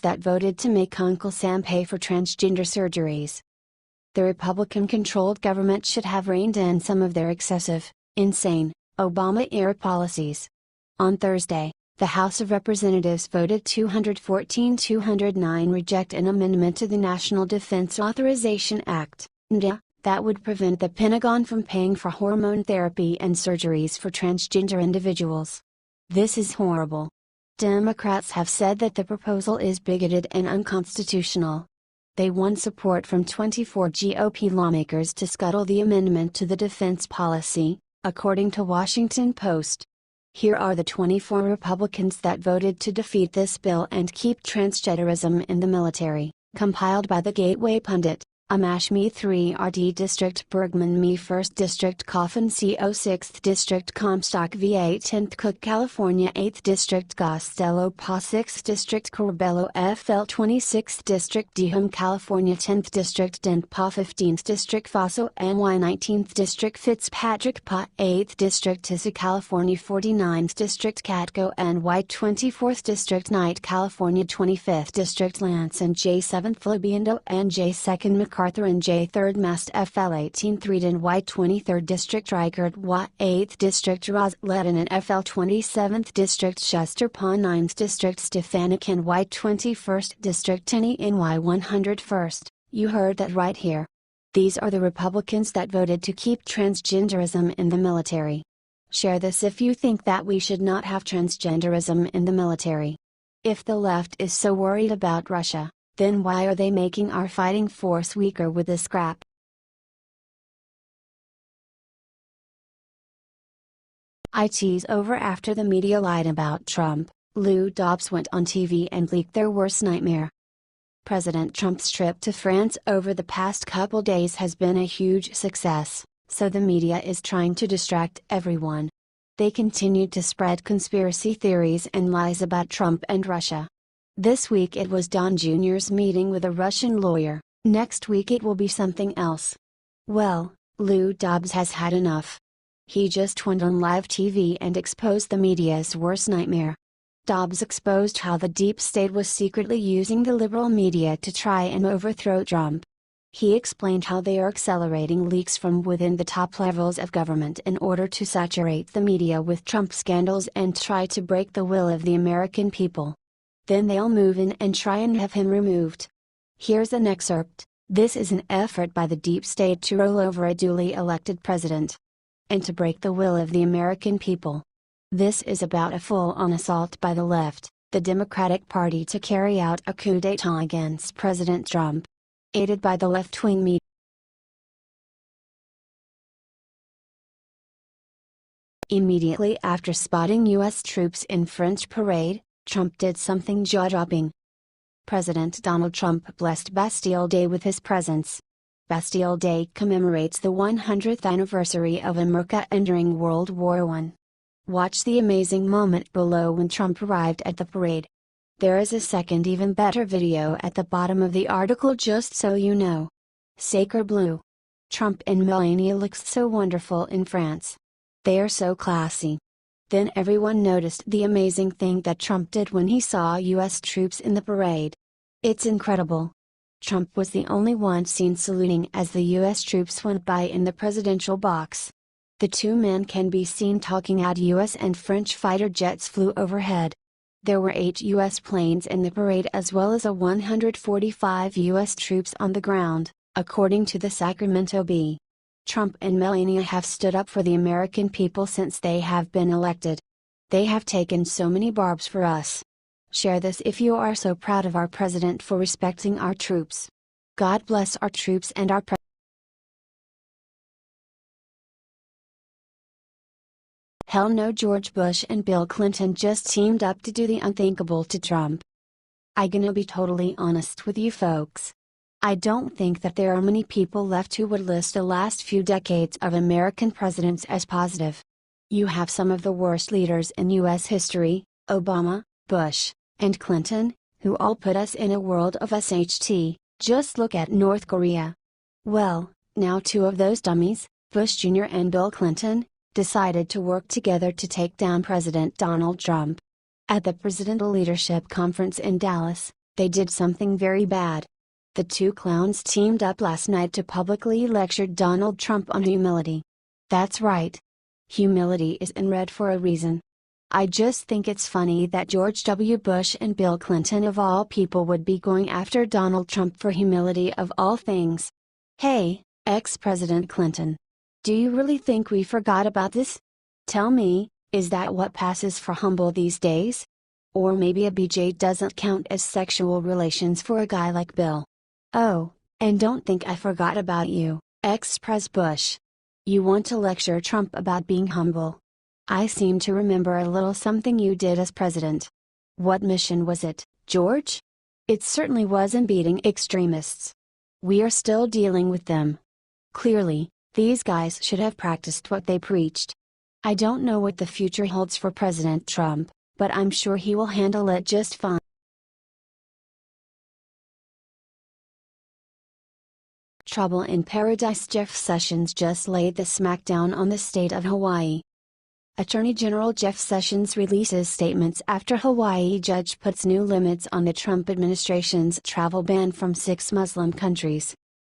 that voted to make Uncle Sam pay for transgender surgeries. The Republican-controlled government should have reined in some of their excessive, insane, Obama-era policies. On Thursday, the House of Representatives voted 214-209 reject an amendment to the National Defense Authorization Act, NDA, that would prevent the Pentagon from paying for hormone therapy and surgeries for transgender individuals. This is horrible. Democrats have said that the proposal is bigoted and unconstitutional. They won support from 24 GOP lawmakers to scuttle the amendment to the defense policy, according to Huffington Post. Here are the 24 Republicans that voted to defeat this bill and keep transgenderism in the military, compiled by the Gateway Pundit. Amash Me 3 RD District Bergman Me 1st District Coffin CO 6th District Comstock VA 10th Cook California 8th District Costello PA 6th District Corbello FL 26th District Deham California 10th District Dent PA 15th District Faso NY 19th District Fitzpatrick PA 8th District Tissa California 49th District Catco NY 24th District Knight California 25th District Lance and J 7th Flabiendo and J 2nd McCarthy and J 3rd Mast FL 18th Reed and Y 23rd District Rikert Y 8th District Rosletten and FL 27th District Chester Pa 9th District Stefanik and Y 21st District Tenney in Y 101st. You heard that right here. These are the Republicans that voted to keep transgenderism in the military. Share this if you think that we should not have transgenderism in the military. If the left is so worried about Russia, then why are they making our fighting force weaker with this crap? It's over after the media lied about Trump. Lou Dobbs went on TV and leaked their worst nightmare. President Trump's trip to France over the past couple days has been a huge success, so the media is trying to distract everyone. They continued to spread conspiracy theories and lies about Trump and Russia. This week it was Don Jr.'s meeting with a Russian lawyer, next week it will be something else. Well, Lou Dobbs has had enough. He just went on live TV and exposed the media's worst nightmare. Dobbs exposed how the deep state was secretly using the liberal media to try and overthrow Trump. He explained how they are accelerating leaks from within the top levels of government in order to saturate the media with Trump scandals and try to break the will of the American people. Then they'll move in and try and have him removed. Here's an excerpt. This is an effort by the deep state to roll over a duly elected president and to break the will of the American people. This is about a full-on assault by the left, the Democratic Party, to carry out a coup d'etat against President Trump, aided by the left-wing media. Immediately after spotting U.S. troops in French parade, Trump did something jaw-dropping. President Donald Trump blessed Bastille Day with his presence. Bastille Day commemorates the 100th anniversary of America entering World War I. Watch the amazing moment below when Trump arrived at the parade. There is a second even better video at the bottom of the article just so you know. Sacre Bleu. Trump and Melania look so wonderful in France. They are so classy. Then everyone noticed the amazing thing that Trump did when he saw U.S. troops in the parade. It's incredible. Trump was the only one seen saluting as the U.S. troops went by in the presidential box. The two men can be seen talking as U.S. and French fighter jets flew overhead. There were 8 U.S. planes in the parade as well as 145 U.S. troops on the ground, according to the Sacramento Bee. Trump and Melania have stood up for the American people since they have been elected. They have taken so many barbs for us. Share this if you are so proud of our president for respecting our troops. God bless our troops and our president. Hell no, George Bush and Bill Clinton just teamed up to do the unthinkable to Trump. I gonna be totally honest with you folks. I don't think that there are many people left who would list the last few decades of American presidents as positive. You have some of the worst leaders in U.S. history, Obama, Bush, and Clinton, who all put us in a world of SHT. Just look at North Korea. Well, now 2 of those dummies, Bush Jr. and Bill Clinton, decided to work together to take down President Donald Trump. At the Presidential Leadership Conference in Dallas, They did something very bad. The two clowns teamed up last night to publicly lecture Donald Trump on humility. That's right. Humility is in red for a reason. I just think it's funny that George W. Bush and Bill Clinton of all people would be going after Donald Trump for humility of all things. Hey, ex-President Clinton. Do you really think we forgot about this? Tell me, is that what passes for humble these days? Or maybe a BJ doesn't count as sexual relations for a guy like Bill. Oh, and don't think I forgot about you, ex-Pres Bush. You want to lecture Trump about being humble. I seem to remember a little something you did as president. What mission was it, George? It certainly wasn't beating extremists. We are still dealing with them. Clearly, these guys should have practiced what they preached. I don't know what the future holds for President Trump, but I'm sure he will handle it just fine. Trouble in Paradise. Jeff Sessions just laid the smackdown on the state of Hawaii. Attorney General Jeff Sessions releases statements after Hawaii judge puts new limits on the Trump administration's travel ban from 6 Muslim countries.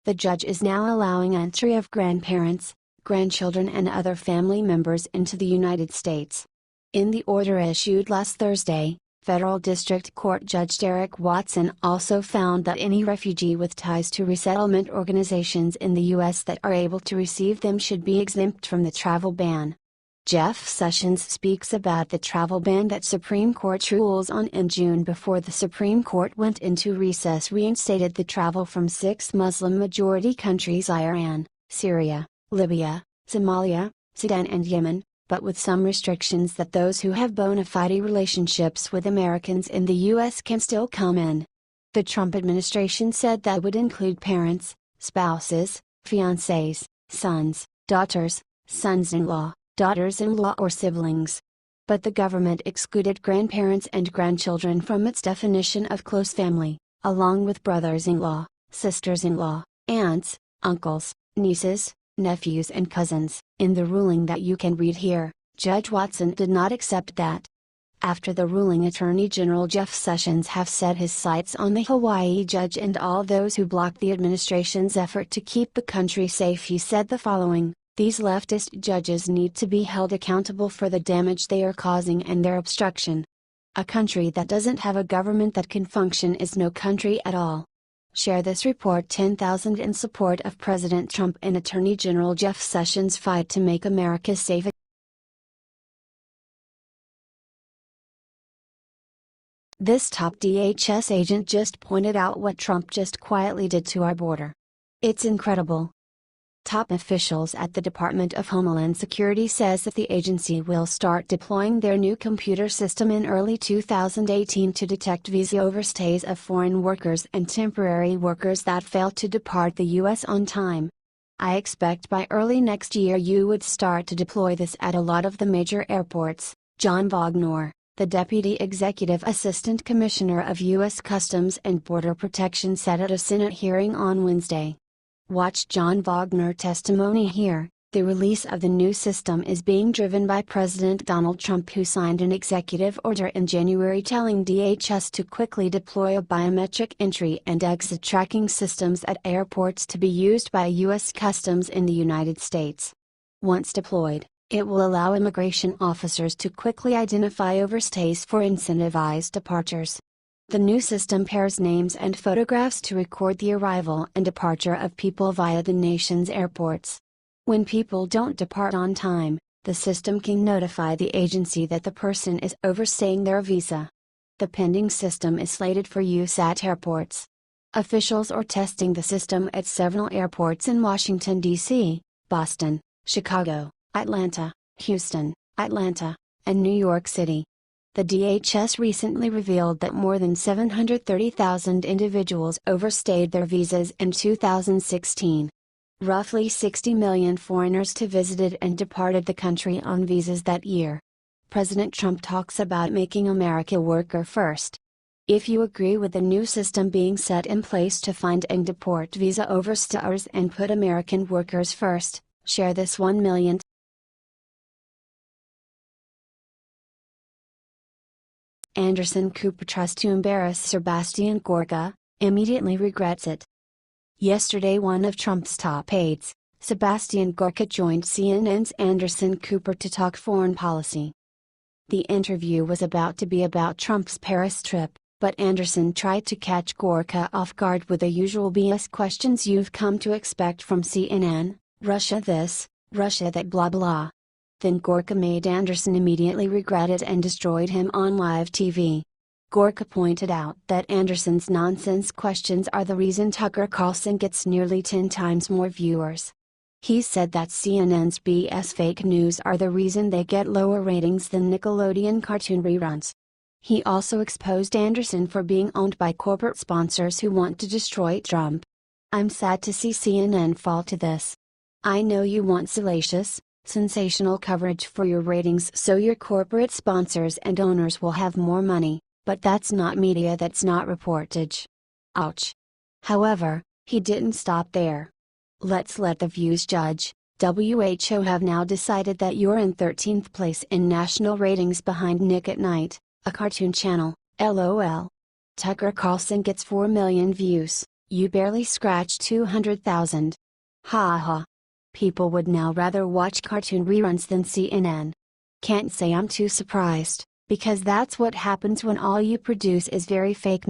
The judge is now allowing entry of grandparents, grandchildren and other family members into the United States. In the order issued last Thursday, Federal District Court Judge Derek Watson also found that any refugee with ties to resettlement organizations in the U.S. that are able to receive them should be exempt from the travel ban. Jeff Sessions speaks about the travel ban that Supreme Court rules on in June before the Supreme Court went into recess reinstated the travel from 6 Muslim-majority countries: Iran, Syria, Libya, Somalia, Sudan and Yemen, but with some restrictions that those who have bona fide relationships with Americans in the U.S. can still come in. The Trump administration said that would include parents, spouses, fiancés, sons, daughters, sons-in-law, daughters-in-law or siblings. But the government excluded grandparents and grandchildren from its definition of close family, along with brothers-in-law, sisters-in-law, aunts, uncles, nieces, nephews and cousins. In the ruling that you can read here, Judge Watson did not accept that. After the ruling, Attorney General Jeff Sessions have set his sights on the Hawaii judge and all those who blocked the administration's effort to keep the country safe. He said the following: "These leftist judges need to be held accountable for the damage they are causing and their obstruction. A country that doesn't have a government that can function is no country at all." Share this report. 10,000 in support of President Trump and Attorney General Jeff Sessions' fight to make America safe. This top DHS agent just pointed out what Trump just quietly did to our border. It's incredible. Top officials at the Department of Homeland Security says that the agency will start deploying their new computer system in early 2018 to detect visa overstays of foreign workers and temporary workers that fail to depart the U.S. on time. "I expect by early next year you would start to deploy this at a lot of the major airports," John Wagner, the Deputy Executive Assistant Commissioner of U.S. Customs and Border Protection, said at a Senate hearing on Wednesday. Watch John Wagner testimony here. The release of the new system is being driven by President Donald Trump, who signed an executive order in January telling DHS to quickly deploy a biometric entry and exit tracking systems at airports to be used by U.S. Customs in the United States. Once deployed, it will allow immigration officers to quickly identify overstays for incentivized departures. The new system pairs names and photographs to record the arrival and departure of people via the nation's airports. When people don't depart on time, the system can notify the agency that the person is overstaying their visa. The pending system is slated for use at airports. Officials are testing the system at several airports in Washington, D.C., Boston, Chicago, Atlanta, Houston, Atlanta, and New York City. The DHS recently revealed that more than 730,000 individuals overstayed their visas in 2016. Roughly 60 million foreigners visited and departed the country on visas that year. President Trump talks about making America worker first. If you agree with the new system being set in place to find and deport visa overstayers and put American workers first, share this 1 million. Anderson Cooper tries to embarrass Sebastian Gorka, immediately regrets it. Yesterday one of Trump's top aides, Sebastian Gorka, joined CNN's Anderson Cooper to talk foreign policy. The interview was about to be about Trump's Paris trip, but Anderson tried to catch Gorka off guard with the usual BS questions you've come to expect from CNN, Russia this, Russia that, blah blah. Then Gorka made Anderson immediately regret it and destroyed him on live TV. Gorka pointed out that Anderson's nonsense questions are the reason Tucker Carlson gets nearly 10 times more viewers. He said that CNN's BS fake news are the reason they get lower ratings than Nickelodeon cartoon reruns. He also exposed Anderson for being owned by corporate sponsors who want to destroy Trump. I'm sad to see CNN fall to this. I know you want salacious, sensational coverage for your ratings so your corporate sponsors and owners will have more money, but that's not media, that's not reportage. Ouch. However, he didn't stop there. Let's let the views judge. WHO have now decided that you're in 13th place in national ratings behind Nick at Night, a cartoon channel, LOL. Tucker Carlson gets 4 million views, you barely scratch 200,000. Ha ha. People would now rather watch cartoon reruns than CNN. Can't say I'm too surprised, because that's what happens when all you produce is very fake